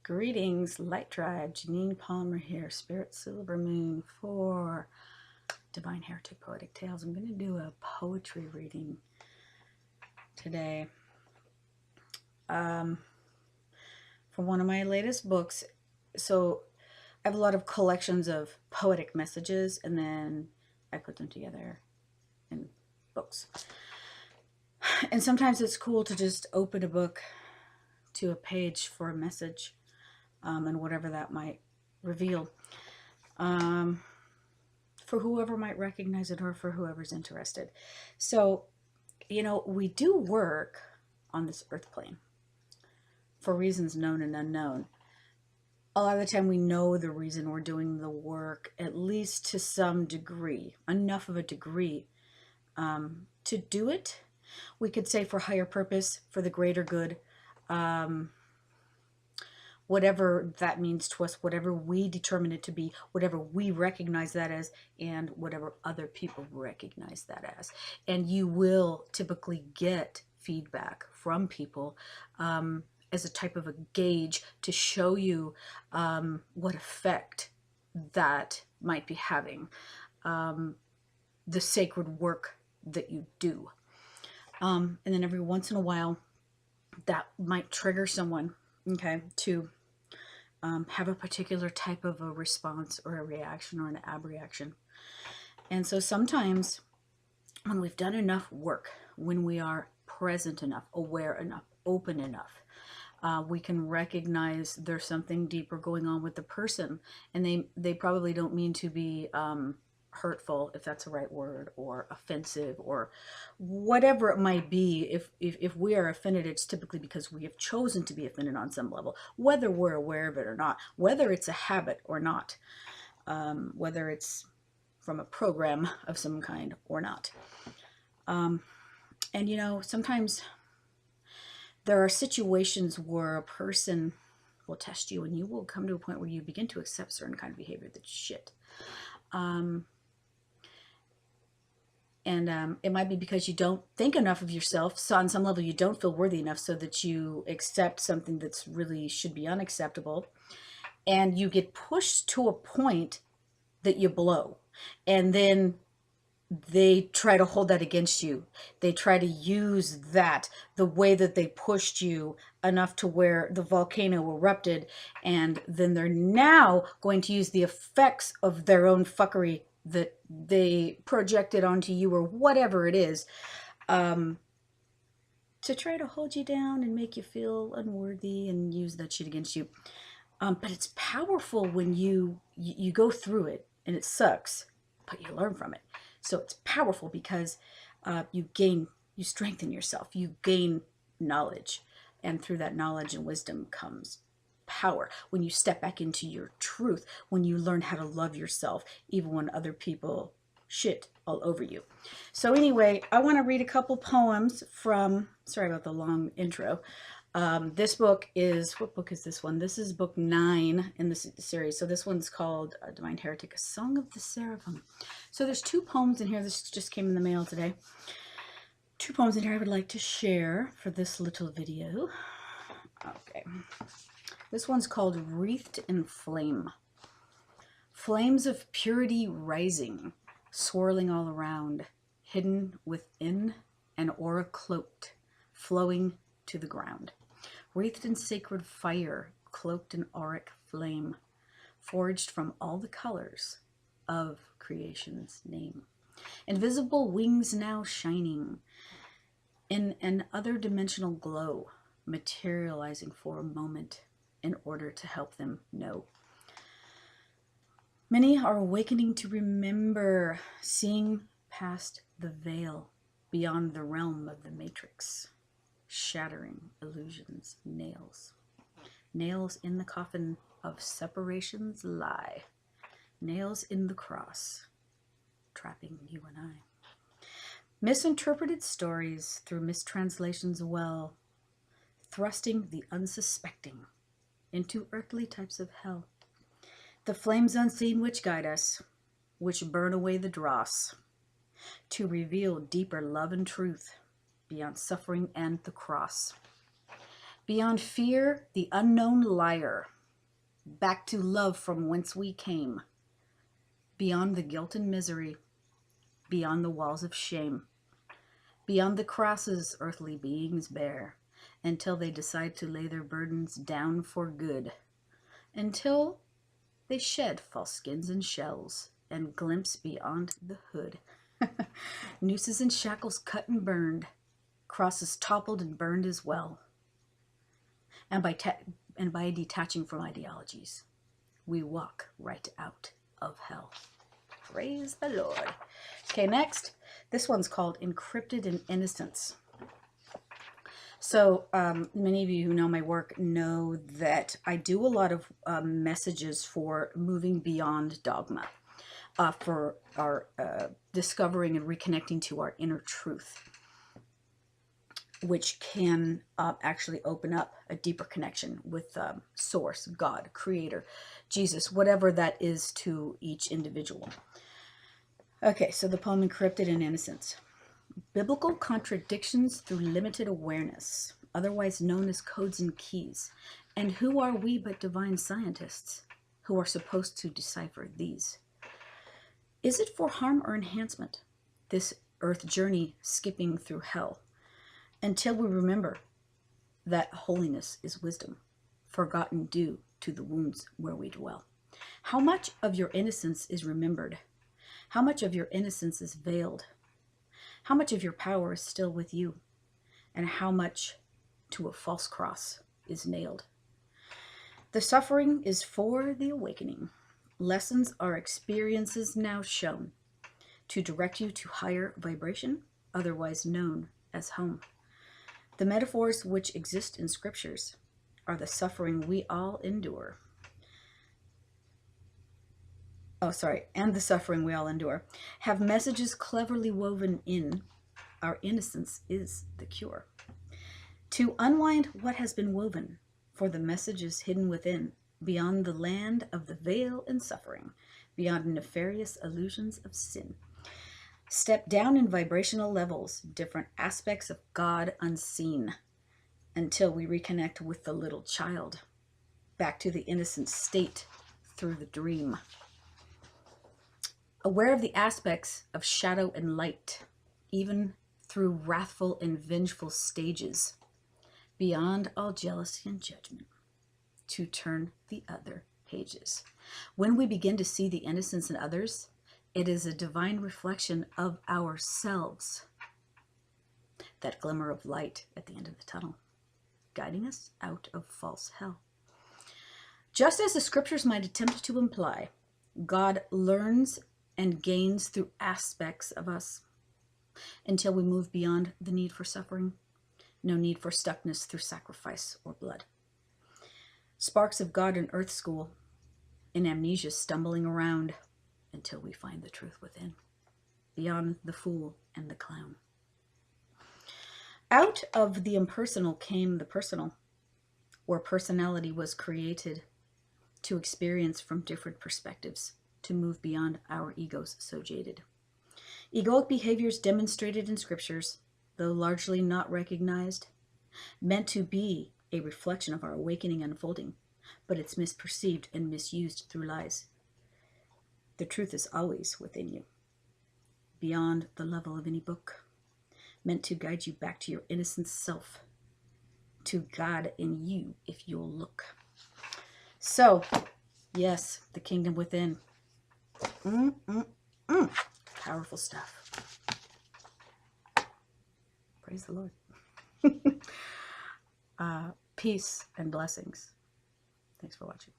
Greetings, Light Tribe. Janine Palmer here, Spirit Silver Moon for Divine Heretic Poetic Tales. I'm going to do a poetry reading today for one of my latest books. So I have a lot of collections of poetic messages, and then I put them together in books. And sometimes it's cool to just open a book to a page for a message. And whatever that might reveal, for whoever might recognize it or for whoever's interested. So, we do work on this earth plane for reasons known and unknown. A lot of the time we know the reason we're doing the work, at least to some degree, enough of a degree to do it. We could say for higher purpose, for the greater good, whatever that means to us, whatever we determine it to be, whatever we recognize that as, and whatever other people recognize that as. And you will typically get feedback from people as a type of a gauge to show you what effect that might be having, the sacred work that you do. And then every once in a while, that might trigger someone, okay, to have a particular type of a response or a reaction or an abreaction. And so sometimes when we've done enough work, when we are present enough, aware enough, open enough, we can recognize there's something deeper going on with the person, and they probably don't mean to be hurtful, if that's the right word, or offensive, or whatever it might be. If we are offended, it's typically because we have chosen to be offended on some level, whether we're aware of it or not, whether it's a habit or not, whether it's from a program of some kind or not. And sometimes there are situations where a person will test you, and you will come to a point where you begin to accept certain kind of behavior that's shit. And it might be because you don't think enough of yourself. So on some level, you don't feel worthy enough so that you accept something that's really should be unacceptable. And you get pushed to a point that you blow. And then they try to hold that against you. They try to use that, the way that they pushed you enough to where the volcano erupted. And then they're now going to use the effects of their own fuckery that they projected onto you, or whatever it is, to try to hold you down and make you feel unworthy and use that shit against you. But it's powerful when you go through it, and it sucks, but you learn from it. So it's powerful because you strengthen yourself, you gain knowledge, and through that knowledge and wisdom comes power. When you step back into your truth, when you learn how to love yourself, even when other people shit all over you. So anyway, I want to read a couple poems from, sorry about the long intro. This book is, what book is this one? This is book 9 in this series. So this one's called Divine Heretic, A Song of the Seraphim. So there's 2 poems in here. This just came in the mail today. 2 poems in here I would like to share for this little video. Okay. This one's called Wreathed in Flame. Flames of purity rising, swirling all around, hidden within an aura cloaked, flowing to the ground. Wreathed in sacred fire, cloaked in auric flame, forged from all the colors of creation's name. Invisible wings now shining in an other dimensional glow, materializing for a moment in order to help them know. Many are awakening to remember, seeing past the veil, beyond the realm of the matrix, shattering illusions, nails. Nails in the coffin of separations lie, nails in the cross, trapping you and I. Misinterpreted stories through mistranslations well, thrusting the unsuspecting into earthly types of hell. The flames unseen which guide us, which burn away the dross, to reveal deeper love and truth beyond suffering and the cross. Beyond fear, the unknown liar, back to love from whence we came, beyond the guilt and misery, beyond the walls of shame, beyond the crosses earthly beings bear, until they decide to lay their burdens down for good, until they shed false skins and shells and glimpse beyond the hood. Nooses and shackles cut and burned, crosses toppled and burned as well. And by detaching from ideologies, we walk right out of hell. Praise the Lord. Okay, next. This one's called Encrypted in Innocence. So many of you who know my work know that I do a lot of messages for moving beyond dogma, for our discovering and reconnecting to our inner truth, which can actually open up a deeper connection with Source, God, Creator, Jesus, whatever that is to each individual. Okay, so the poem Encrypted in Innocence. Biblical contradictions through limited awareness, otherwise known as codes and keys. And who are we but divine scientists who are supposed to decipher these? Is it for harm or enhancement, this earth journey skipping through hell, until we remember that holiness is wisdom, forgotten due to the wounds where we dwell? How much of your innocence is remembered? How much of your innocence is veiled? How much of your power is still with you? And how much to a false cross is nailed? The suffering is for the awakening. Lessons are experiences now shown to direct you to higher vibration, otherwise known as home. The metaphors which exist in scriptures are the suffering we all endure. And the suffering we all endure, have messages cleverly woven in. Our innocence is the cure. To unwind what has been woven, for the messages hidden within, beyond the land of the veil and suffering, beyond nefarious illusions of sin. Step down in vibrational levels, different aspects of God unseen, until we reconnect with the little child, back to the innocent state through the dream. Aware of the aspects of shadow and light, even through wrathful and vengeful stages, beyond all jealousy and judgment, to turn the other pages. When we begin to see the innocence in others, it is a divine reflection of ourselves, that glimmer of light at the end of the tunnel, guiding us out of false hell. Just as the scriptures might attempt to imply, God learns and gains through aspects of us until we move beyond the need for suffering. No need for stuckness through sacrifice or blood. Sparks of God in earth school, in amnesia stumbling around until we find the truth within, beyond the fool and the clown. Out of the impersonal came the personal, where personality was created to experience from different perspectives, to move beyond our egos so jaded. Egoic behaviors demonstrated in scriptures, though largely not recognized, meant to be a reflection of our awakening unfolding, but it's misperceived and misused through lies. The truth is always within you, beyond the level of any book, meant to guide you back to your innocent self, to God in you if you'll look. So, yes, the kingdom within. Powerful stuff. Praise the Lord. Peace and blessings. Thanks for watching.